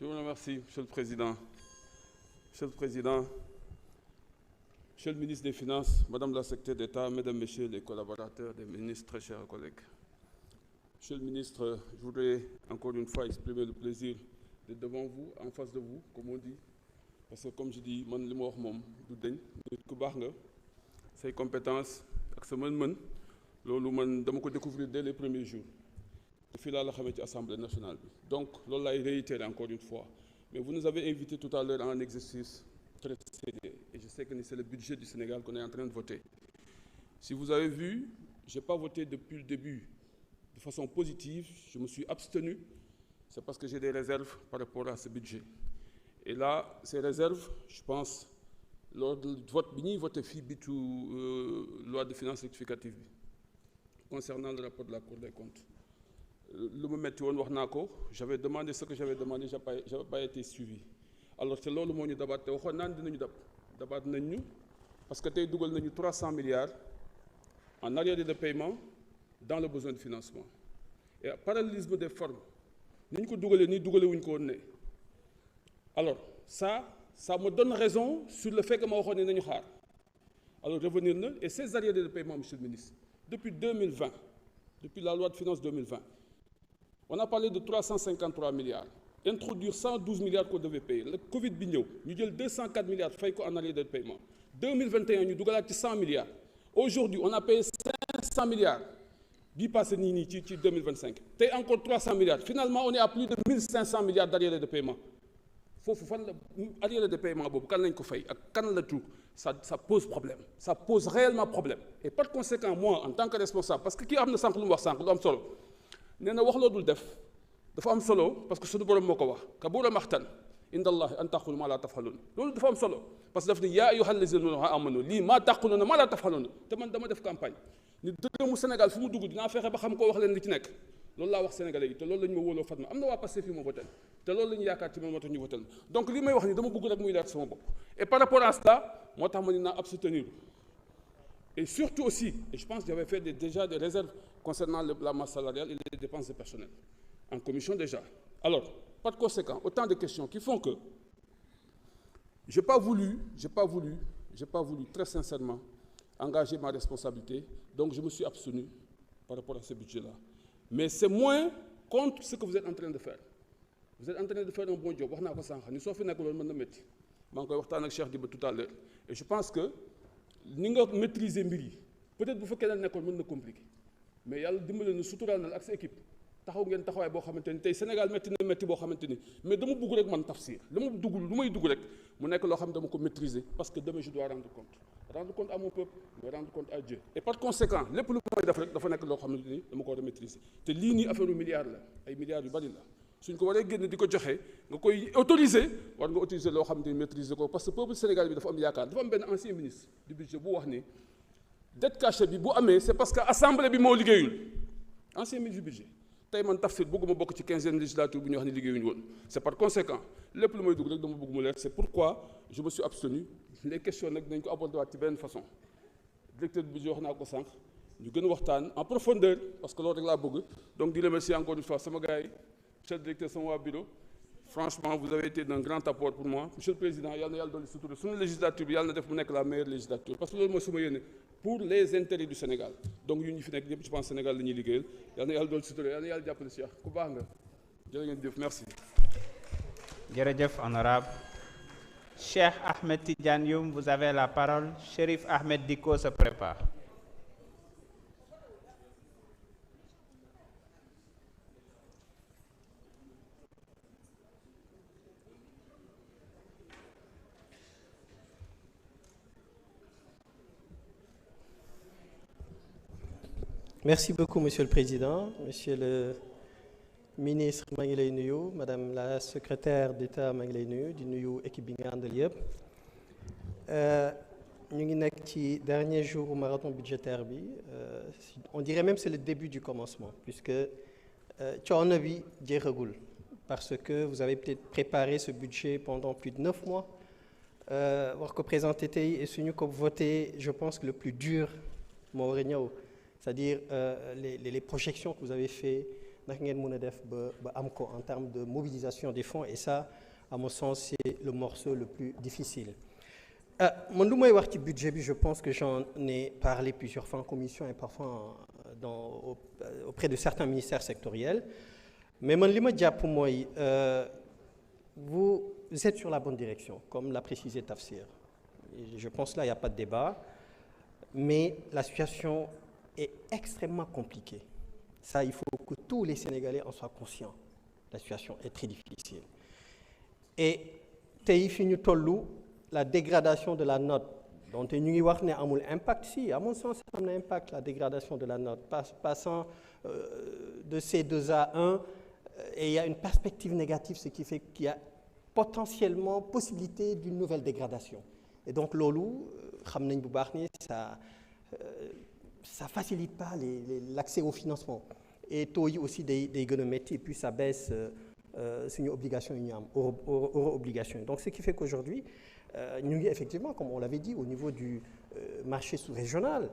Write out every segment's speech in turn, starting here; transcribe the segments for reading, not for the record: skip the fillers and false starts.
Je vous remercie, Monsieur le Président. Monsieur le Président, Monsieur le ministre des Finances, Madame la Secrétaire d'État, Mesdames, Messieurs les collaborateurs des ministres, très chers collègues. Monsieur le ministre, je voudrais encore une fois exprimer le plaisir d'être devant vous, en face de vous, comme on dit. Parce que comme je dis, man li ma wax moom du deñ nit ku baax nga say compétences ak sa mën-mën loolu man dama ko découvrir dès les premiers jours te fii laa la xamee ci Assemblée nationale bi donc loolu laay réitérer encore une fois mais vous nous avez invité tout à l'heure à un exercice très sérieux et je sais que c'est le budget du Sénégal qu'on est en train de voter. Si vous avez vu, je n'ai pas voté depuis le début de façon positive, je me suis abstenu, c'est parce que j'ai des réserves par rapport à ce budget. Et là, ces réserves, je pense, lors du vote, bi ñuy voté fii bitu loi de finances rectificative bi concernant le rapport de la Cour des comptes lu ma metti woon wax naa ko j'avais demandé ce que j'avais demandé j'avais pas été suivi alors te loolu moo ñu dabaat te waxoon naan dinañu dabaat nañ ñu parce que tey dugal nañu 300 milliards en arriéré de paiement dans le besoin de financement et parallélisme des formes ni ñu ko dugalee nii dugale wuñu ko woon ne alors ça me donne raison sur le fait que ma waxoon ne nañu xaar alors revenir na et ces arriérés de paiement monsieur le ministre depuis 2020 depuis la loi de finances 2020 on a parlé de 353 milliards introduire 112 milliards qu'on devait payer le Covid bi ñëw ñu jël 204 milliards fay ko en arriéré de paiement 2021 ñu dugalaat ci 100 milliards aujourd'hui on a payé 500 milliards bii passé nii ci 2025 tey encore 300 milliards finalement on est à plus de 1500 milliards d'arriérés de paiement foofu fan la arriéré de paiement boobu kan lañ ko fay ak kan la tout ça pose problème ça pose réellement problème et par conséquent moi en tant que responsable parce que kii am na sànq lu mu wax sànq lu am solo nee na wax loo dul def dafa am solo parce que suñu borom moo ko wax kabura maxtan inda allahi an taqulu maa laa tafalun loolu dafa am solo parce que daf ne yaa ayyuhal lazina amanu lii maa taquluna maa laa tafalun te man dama def campagne ni dërëmu Sénégal fu mu dugg dinaa fexe ba xam ko wax leen li ci nekk loolu laa wax sénégalais yi te loolu la ñu ma wóoloo Fatma am na waa Pastef fii ma votel te loolu la ñu yaakaar ci man moo tax ñu votel donc li may wax ni dama bëgg rek muy leer sama bopp et par rapport à cela moo tax ma ni naa abstenir et surtout aussi et je pense que j'avais fait déjà des réserves concernant la masse salariale et les dépenses de personnel en commission déjà alors par conséquent autant de questions qui font que j'ai pas voulu très sincèrement engager ma responsabilité donc je me suis abstenu par rapport à ce budget-là mais c'est moins contre ce que vous êtes en train de faire vous êtes en train de faire un bon job wax naa ko sànq ni soo fi nekk loolu mën na métti maa ngi koy waxtaan ak Cheikh Diba tout à l'heure et je pense que ni nga maîtriser mbir yi peut-être bu fekkee ne nekkoon mën na compliqué mais yàlla dimbale na suturaal na ak sa équipe taxaw ngeen taxawaay boo xamante ni tey Sénégal métti na métti boo xamante ni mais dama bugg rek man tafsir lu may dugg rek mu nekk loo xam ne dama ko maîtriser parce que demain je dois rendre compte à mon peuple mais rendre compte à Dieu et par conséquent lépp lu may def rek dafa nekk loo xam ne ni dama ko war a maîtriser te lii nii affaire u milliards la ay milliards yu bari la suñ ko waree génn di ko joxe nga koy autoriser war nga autoriser loo xam ne maîtriser ko parce que peuple Sénégal bi dafa am yaakaar dafa am benn ancien ministre du budget bu wax ni dette cachée bi bu amee c'est parce que assemblée bi moo liggéeyul ancien ministre du budget tey man tafsir bëgguma bokk ci 15e législature bu ñuy wax ne liggéeyuñu woon c'est par conséquent lépp lu may dugg rek dama bëgg mu leer c'est pourquoi je me suis abstenu les questions nag dañ ko aborder waat ci benn façon directeur du budget wax naa ko sànq ñu gën a waxtaan en profondeur parce que loolu rek laa bëgg donc di remercier encore une fois sama gars yi monsieur le directeur sama waa bureau franchement vous avez été d'un grand apport pour moi monsieur le président yàlla na yàlla dolli sutura suñu législature bi yàlla na def mu nekk la meilleure législature parce que loolu mooy suma yéene pour les intérêts du Sénégal donc yu ñu fi nekk ñëpp je pense Sénégal la ñuy liggéeyal yàlla na yàlla dolli sutura yàlla na yàlla jàppale Cheikh ku baax nga jërë ngeen jëf merci. jërëjëf honorable Cheikh Ahmed Tidiane Youm vous avez la parole Chérif Ahmed Dicko se prépare. Merci beaucoup, Monsieur le Président. Monsieur le ministre, maa ngi lay nuyu. Madame la secrétaire d'État, maa ngi lay nuyu. Di nuyu équipe bi nga àndal yëpp. Ñu ngi nekk ci dernier jour au marathon budgétaire bi. On dirait même c'est le début du commencement, puisque coono bi jeexagul. Parce que vous avez peut-être préparé ce budget pendant plus de 9 mois. War ko présenter tey et suñu ko voté, je pense que le plus dur moo war a ñëw. C'est-à-dire les projections que vous avez fait naka ngeen mën a def ba am ko en termes de mobilisation des fonds, et ça à mon sens c'est le morceau le plus difficile. Man lu may wax ci budget bi, je pense que j'en ai parlé plusieurs fois en commission et parfois auprès de certains ministères sectoriels, mais man li ma jàpp mooy vous êtes sur la bonne direction, comme l'a précisé Tafsir. Et je pense là il n'y a pas de débat, mais la situation est extrêmement compliquée. Ça, il faut que tous les Sénégalais en soient conscients. La situation est très difficile. Et tey fi ñu tollu, la dégradation de la note, dont ñu ngi wax ne amul impact, si, à mon sens, am na impact, la dégradation de la note, passant de C2 à 1, et il y a une perspective négative, ce qui fait qu'il y a potentiellement possibilité d'une nouvelle dégradation. Et donc loolu xam nañ bu baax ni ça facilite pas l'accès au financement. Et taux yi aussi day gën a métti, et puis ça baisse suñu obligation yi ñu am, euro obligation. Donc ce qui fait qu'aujourd'hui ñu ngi effectivement, comme on l'avait dit, au niveau du marché sous-régional,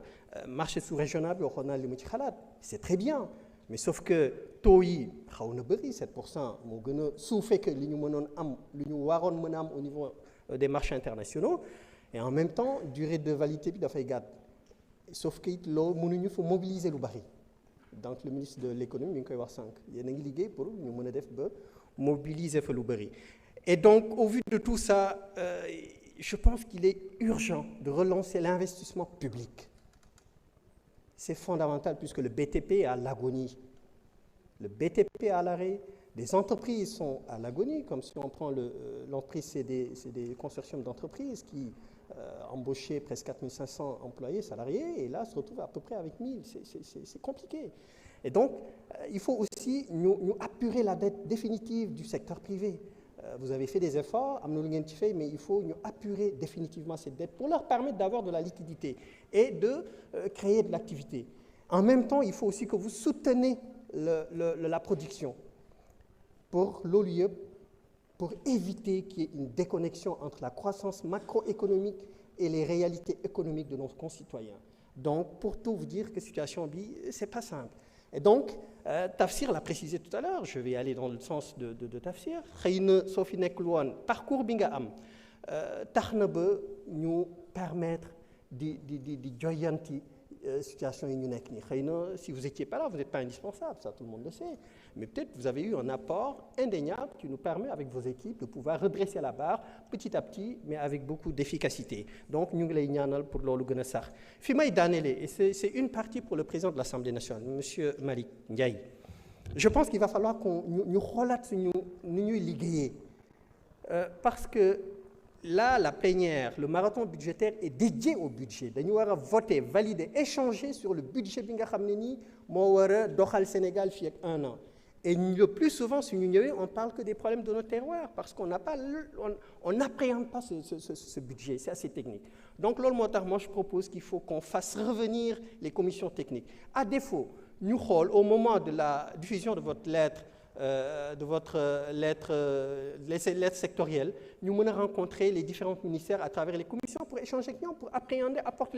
marché sous-régional bi waxoon naa li mu ci xalaat, c'est très bien, mais sauf que taux yi xaw na bëri, 7% moo gën a suufee que li ñu mënoon am, li ñu waroon mën a am au niveau des marchés internationaux, et en même temps durée de validité bi dafay gàtt, sauf que it loolu mënuñu fa mobiliser lu bari. Donc le ministre de l'économie mi ngi koy wax sànq, yéen a ngi liggéey pour ñu mën a def ba mobiliser fa lu bari. Et donc au vu de tout ça, je pense qu'il est urgent de relancer l'investissement public. C'est fondamental puisque le BTP est à l'agonie. Le BTP est à l'arrêt, des entreprises sont à l'agonie, comme si on prend l'entreprise, c'est des consortiums d'entreprises qui embauchaient presque 4500 employés salariés, et là se retrouvent à peu près avec 1000. C'est compliqué. Et donc, il faut aussi nous apurer la dette définitive du secteur privé. Vous avez fait des efforts, mais il faut nous apurer définitivement cette dette pour leur permettre d'avoir de la liquidité et de créer de l'activité. En même temps, il faut aussi que vous souteniez la production pour l'OLIE, pour éviter qu'il y ait une déconnexion entre la croissance macroéconomique et les réalités économiques de nos concitoyens. Donc, pour tout vous dire que situation bi, c'est pas simple. Et donc, Tafsir l'a précisé tout à l'heure, je vais aller dans le sens de Tafsir. xëy na soo fi nekkul woon parcours bi nga am tax na ba ñu permettre di joyanti situation yi ñu nekk nii. Xëy na si vous étiez pas là, vous n'êtes pas indispensable, ça tout le monde le sait. Mais peut-être vous avez eu un apport indéniable qui nous permet avec vos équipes de pouvoir redresser la barre petit à petit, mais avec beaucoup d'efficacité. Donc ñu ngi lay ñaanal pour loolu gën a sax. Fi may daanelee, et c'est une partie pour le président de l'Assemblée nationale, Monsieur Malick Ndiaye. Je pense qu'il va falloir qu'on ñu xoolaat suñu ni ñuy liggéeyee, parce que là, la plénière, le marathon budgétaire est dédié au budget. Dañu war a voter, valider, échanger sur le budget bi nga xam ne nii moo war a doxal Sénégal fii ak 1 an. Et le plus souvent, si nous on parle que des problèmes de nos terroirs, parce qu'on n'a pas, on n'appréhende pas ce budget, c'est assez technique. Donc, moi je propose qu'il faut qu'on fasse revenir les commissions techniques. À défaut, nous, au moment de la diffusion de votre lettre, lettre sectorielle, nous allons rencontrer les différents ministères à travers les commissions pour échanger avec nous, pour appréhender, apporter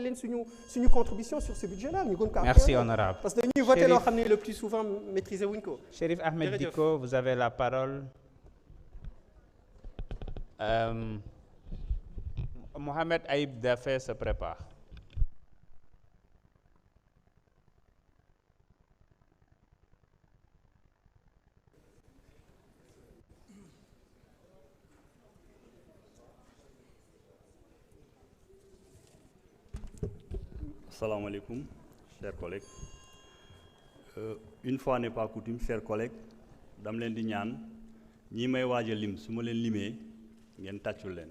une contribution sur ce budget-là. Merci, honorable. Parce que nous votons le plus souvent maîtriser Winco. Chérif Ahmed Diko, vous avez la parole. Mohamed Aïb Dafé se prépare. Assalamu alaikum, chers collègues. Une fois n'est pas coutume, chers collègues, dam leen di ñaan ñi may waaj a lim su ma leen limee ngeen tàccul leen.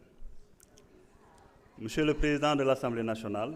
Monsieur le Président de l'Assemblée nationale,